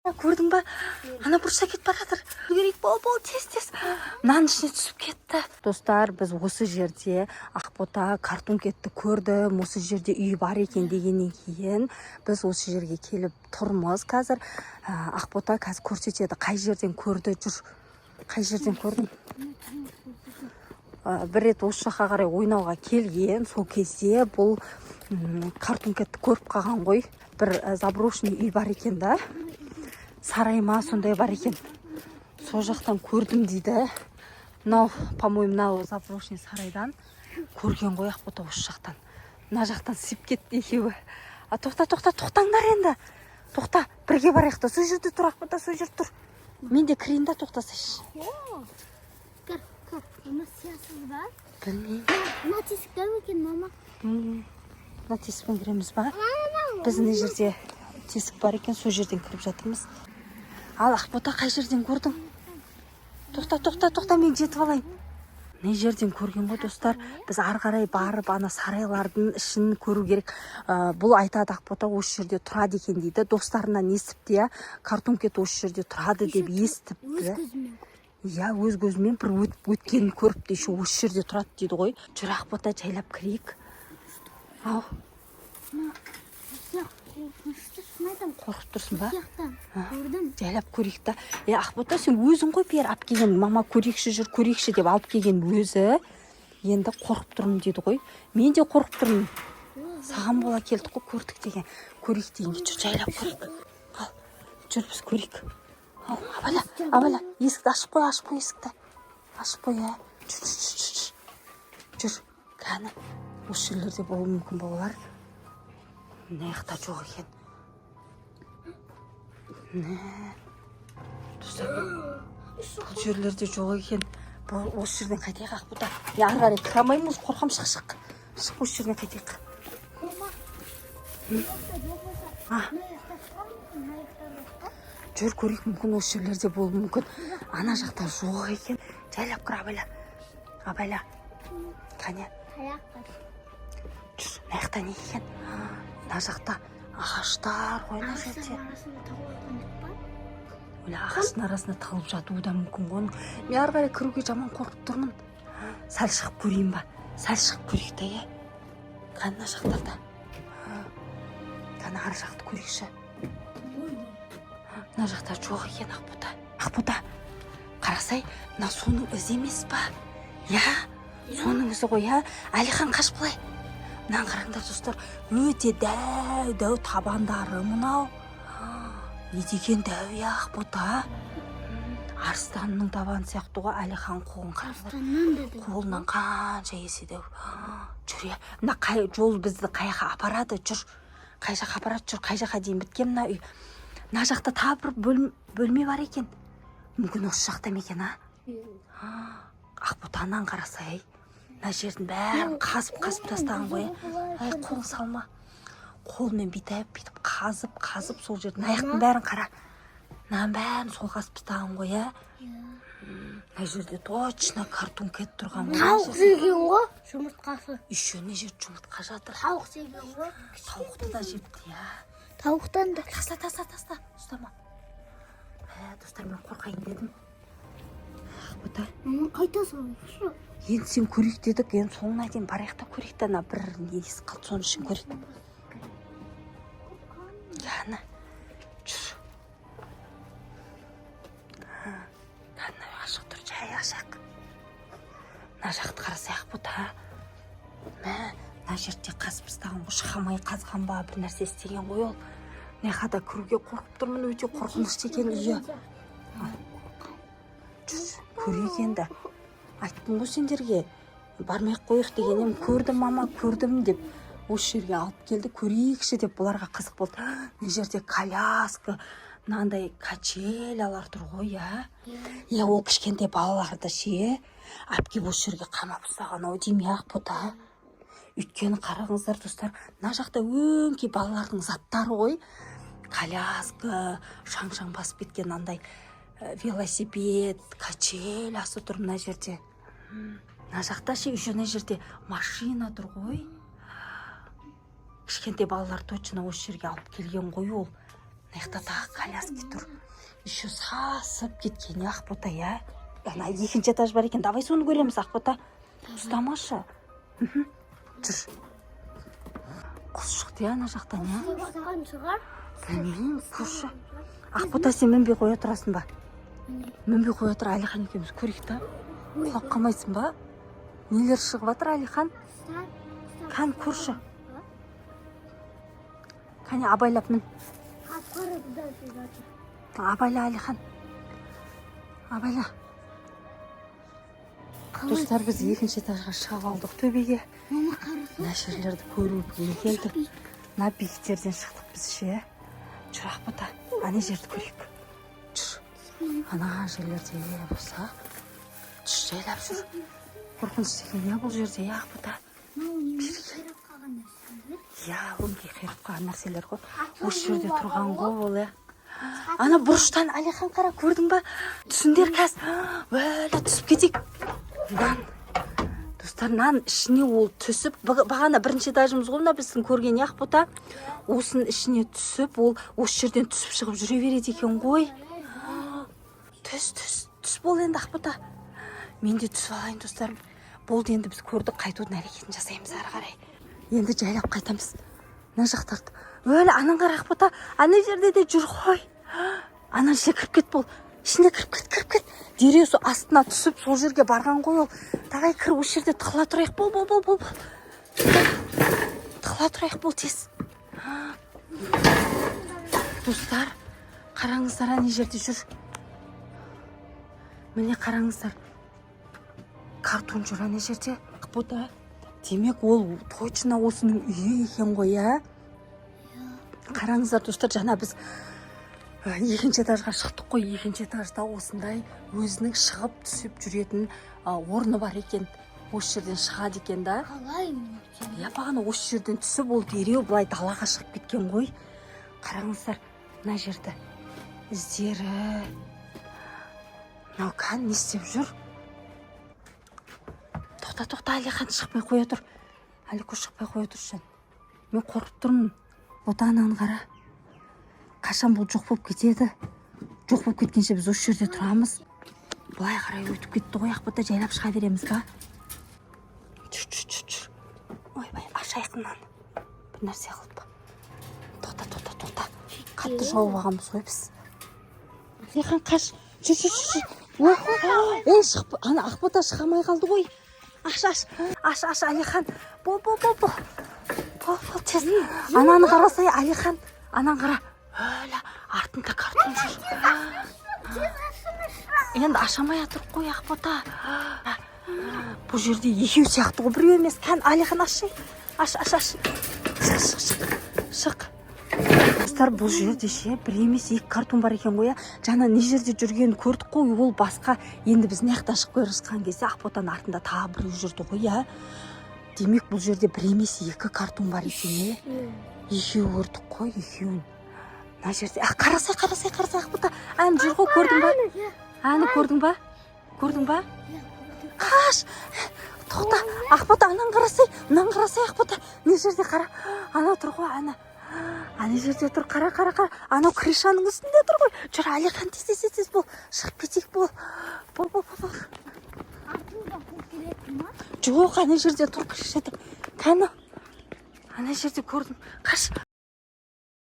Көрдің ба? Ана бұрышта кетіп бара жатыр. Керек бол тез. Мынаның ішіне түсіп кетті. Достар, біз осы жерде Ақбота картункетті көрдім. Осы жерде үй бар екен дегеннен кейін біз осы жерге келіп тұрмыз. Қазір Ақбота қазір көрсетеді. Қай жерден көрді жүр. Қай жерден көрдің? Бір рет осы жаққа қарай ойнауға келген. Сол кезде бұл картункетті көріп қалған ғой. Бір заброшенный үй бар екен да. Сарай ма сондай бар екен. Сол жақтан көрдім дейді. Мынау, по-моему, мынау заброшенный сарайдан көрген ғой Ақбота осы жақтан. Мына жақтан сып кетті екеуі. Тоқтаңдар енді. Тоқта, бірге барайық та. Сол жерде тұр Ақбота, сол жерде тұр. Мен де кірейін да тоқтасайшы. Кір. Мына сиясыз ба? Білмеймін. Мына тесікте ме екен, мама? Мына тесікпен кіреміз ба? Біз мына жерде тесік бар екен, сол жерден кіріп жатырмыз. Ал Ақбота қай жерден көрдің? Тоқта, мен жетіп алайын. Не жерден көрген ғой достар? Біз ары қарай барып, ана сарайлардың ішін көру керек. Бұл айтады Ақбота осы жерде тұрады екен дейді. Достарынан естіпті, иә. Картункет осы жерде тұрады деп естіпті. Иә, өз көзімен бір өткенін көріпті, еще осы жерде тұрады дейді ғой. Жүр Ақбота, жайлап кірейік. Ау. Қорқып тұрсың ба? Көрдім. Жайлап көрейік та. Ақбота, сен өзің ғой бер алып келген, мама көрейікші деп алып келген өзі. Енді қорқып тұрмын деді ғой. Мен де қорқып тұрмын. Саған бола келдік қой, көрдік деген. Көрейік дегенге жүр, жайлап көрейік. Ал, жүр біз көрейік. Ал, абайла, есікті ашып қой есікті. Ашып қой, жүр. Кәні, осы жерлерде болуы мүмкін болар. Мына жақта жоқ екен. Бұл жерлерде жоқ екен. Осы жерден қайтайық Ақбота. Ары қарай кіре алмаймыз, қорқам, шық. Шық, осы жерден қайтайық. Жүр көрейік, мүмкін осы жерлерде болуы мүмкін. Ана жақта жоқ екен. Жайлап кір, абайла. Кәне. Жүр, мына жақта не екен? Мына жақта ағаштар ғой мына жерде. Ағаштың арасында талып жатуы да мүмкін ғой. Мен ары қарай кіруге жаман қорқып тұрмын. Сәл шығып көрейін ба? Сәл шығып көрейік та, Кәне мына жақтарда. Кәне ары жақты көрейікші. Мына жақта жоқ екен Ақбота. Қарасай, мына соның ізі емес па? Я, соның ізі ғой, Әлихан қашып былай. Мынаны қараңдар достар, өте дәу табандары мынау. Не деген дәу Ақбота? Арыстанның табаны сияқты ғой, Әлихан қолын қараңдар. Қолынан қанша есе дәу. Жүр, мына жол бізді қаяққа апарады, жүр. Қай жаққа апарады, жүр, қай жаққа дейін біткен мына үй. Мына жақта тағы бір бөлме бар екен. Мүмкін осы жақта ма екен, Ақботанан қарасай. Мына жердің бәрін қазып тастаған ғой. Қол салма. Қолмен бүйтіп қазып сол жердің аяқтың бәрін қара. Мынаның бәрін сол қазып тастаған ғой, Мына жерде точно картункет тұрған ғой. Тауық жеген ғой, жұмыртқасы. Еще не жер жұмыртқа жатыр. Тауық жеген ғой. Тауықты да жепті, Тауықтан да. Таста. Ұстама. Достар, мен қорқайын дедім. Ақбота. Қайта салайықшы. Енді сен көрейік дедік, енді соңына дейін барайық та көрейік та, бір несі қалды, соның үшін көрейік. Кәні, жүр. Кәні, ашық тұр, жай ашық. Мына жақты қарасай Ақбота. Мына жерде қазып тастаған ғой, шығамай қазған ба, бір нәрсе істеген ғой ол. Мына жақта кіруге қорқып тұрмын, өте қорқынышты екен үйі. Жүр, көрейік енді. Айттым ғой сендерге, бармай қойық дегенем, көрдім мама, көрдім деп. Осы жерге алып келді, көрейікші деп бұларға қызық болды. Мына жерде коляска, мынандай качелялар тұр ғой, ол кішкентай балаларды алып келіп осы жерге қамап ұстаған ау деймін, Ақбота. Өйткені қараңыздар достар, мына жақта өңкей балалардың заттары ғой. Коляска, шаң басып кеткен андай велосипед, качелясы тұр мына жерде. Мына жақта еще мына жерде машина тұр ғой. Кішкентай балалар точно осы жерге алып келген ғой ол. Мына тағы коляски тұр. Еще сасып кеткен Ақбота, я. Ана екінші этаж бар екен. Давай соны көреміз, Ақбота. Ұстамашы. Жүр. Құс шықты, я, ана жақтан, я. Баққан шығар. Білмеймін, көрші. Ақбота, сен мінбей қоя тұрасың ба? Мінбей қоя тұр, Әлихан екеуміз көрейік та. Құлап қалмайсың ба? Нелер шығып жатыр, Әлихан? Қан көрші. Кәне абайлап мін. Абайла, Әлихан. Абайла. Достар, біз екінші этажға шығып алдық төбеге. Мына жерлерді көруге келдік. Мына биіктерден шықтық біз ше. Жүр, Ақбота, ана жерді көрейік. Жүр. Ана жерлерде болса. Түш жайлап жүр. Қорқыныш деген не бұл жерде, Ақбота? Я, өңге қайрап қалған нәрселер ғой. Осы жерде тұрған ғой ол, я. Ана бұрыштан Әлихан қара, көрдің ба? Түсіндер кәз. Өлі түсіп кетейік. Нан. Достар, нан ішіне ол түсіп, бағана бірінші этажымыз ғой, біздің көрген Ақбота. Осының ішіне түсіп, ол осы жерден түсіп шығып жүре береді екен ғой. Түс бол енді, Ақбота. Мен де түсіп алайын, достарым. Болды, енді біз көрдік, қайтудың әрекетін жасаймыз ары қарай. Енді жайлап қайтамыз. Мына жақтарды. Өлі, анаң қара, Ақбота. Ана жерде де жүр ғой. Ана ішіне кіріп кет бол. Ішіне кіріп кет. Дереу сол астына түсіп, сол жерге барған ғой ол. Давай кір, осы жерде тықыла тұрайық. Бол. Тықыла тұрайық, бол, тез. Достар, қараңыздар, ана жерде жүр. Міне қараңыздар. Картон жүр ана жерде. Ақбота. Демек ол точно осының үйі екен ғой, я. Қараңыздар, достар, жаңа біз екінші этажға шықтық қой. Екінші этажда осындай өзінің шығып түсіп жүретін орны бар екен. Осы жерден шығады екен да. Қалай? Я, бағана осы жерден түсіп, ол дереу былай далаға шығып кеткен ғой. Қараңыздар, мына жерді іздері. Мынау қан не істеп жүр? Тоқта, Әлихан, шықпай қоя тұр. Әлико, шықпай қоя тұр сен. Мен қорқып тұрмын. Отанан қара. Қашан бұл жоқ болып кетеді. Жоқ болып кеткенше біз осы жерде тұрамыз. Бұлай қарай өтіп кетті ғой, Ақбота, жайлап шыға береміз ба? Жүр. Ойбай, ашайқынан. Бір нәрсе қылып. Тоқта. Қатты жауып ағамыз ғой біз. Әлихан, қаш. Жүр. Ей, шығып, ана Ақбота шығамай қалды ғой. Аш, Әлихан. Бол, тез. Ананы қарасай, Әлихан. Ананы қара. Өлі, артында картон жүр. Енді ашамай атыр қой, Ақбота. Бұл жерде екеу сияқты ғой, біреу емес. Қан, Әлихан, аш. Шық. Достар, бұл жерде ше, бір емес, екі картон бар екен ғой. Жаңа не жерде жүргенін көрдік қой, ол басқа. Енді біз маяқта шығып көрісқан кезде Ақботаның артында тағы біреу жүрді ғой, я. Демек, бұл жерде бір емес, екі картон бар екен. Екеу көрдік қой, екеуін. Мына жерде, қарасай, Ақбота. Ән жүр ғой, көрдің ба? Әні көрдің ба? Қаш! Тоқта, Ақбота, анан қарасай, Ақбота. Не жерде қара? Ана тұр ғой, ана жерде тұр, қара. Анау кришаның үстінде тұр ғой. Жүр, Әлихан, тез бол. Шығып кетейік, бол. Артында қол келетін ма? Жоқ, ана жерде тұр кришада. Кәні. Ана жерде көрдім. Қаш,